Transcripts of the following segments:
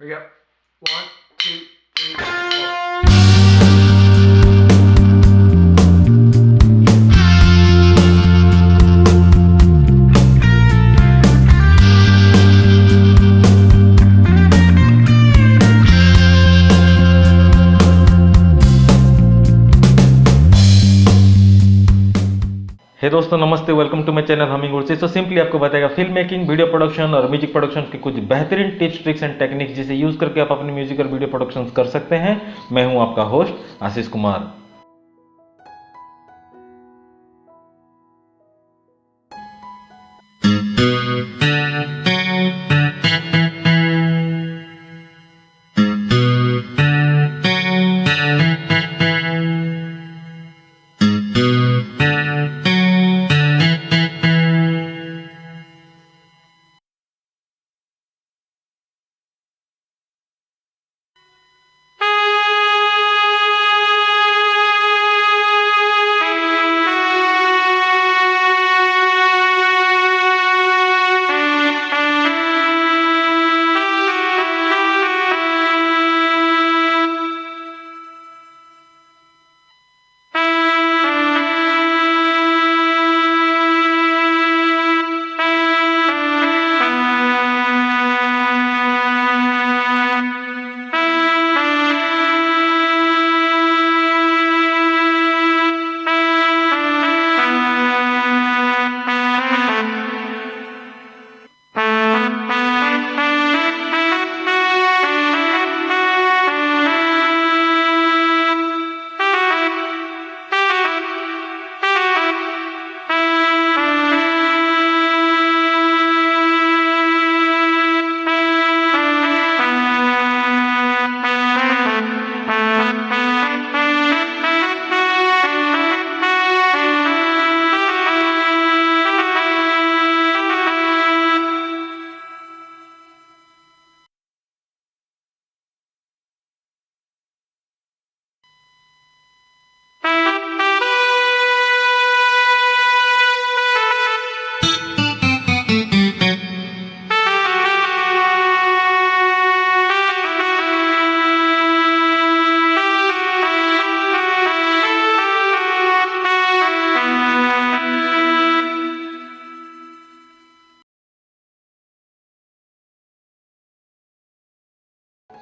We go. 1, 2, 3, 4. Hey दोस्तों नमस्ते, welcome to my channel humming उर्सी। तो सिंपली आपको बताएगा फिल्म मेकिंग, वीडियो प्रोडक्शन और म्यूजिक प्रोडक्शन के कुछ बेहतरीन टिप्स, ट्रिक्स एंड टेक्निक्स जिसे यूज करके आप अपनी म्यूजिक और वीडियो प्रोडक्शन कर सकते हैं। मैं हूं आपका होस्ट आशीष कुमार।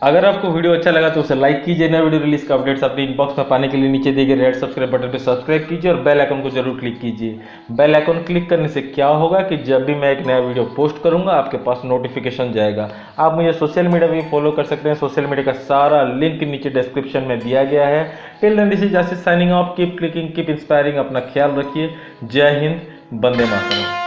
अगर आपको वीडियो अच्छा लगा तो उसे लाइक कीजिए। नया वीडियो रिलीज का अपडेट्स अपने इनबॉक्स में पाने के लिए नीचे दिए गए रेड सब्सक्राइब बटन पर सब्सक्राइब कीजिए और बेल आइकन को जरूर क्लिक कीजिए। बेल आइकन क्लिक करने से क्या होगा कि जब भी मैं एक नया वीडियो पोस्ट करूंगा आपके पास नोटिफिकेशन जाएगा। आप मुझे सोशल मीडिया पे फॉलो कर सकते हैं। सोशल मीडिया का सारा लिंक नीचे डिस्क्रिप्शन में दिया गया है। Till then this is Ashish signing off. Keep clicking, keep inspiring. अपना ख्याल रखिए। जय हिंद, वंदे मातरम।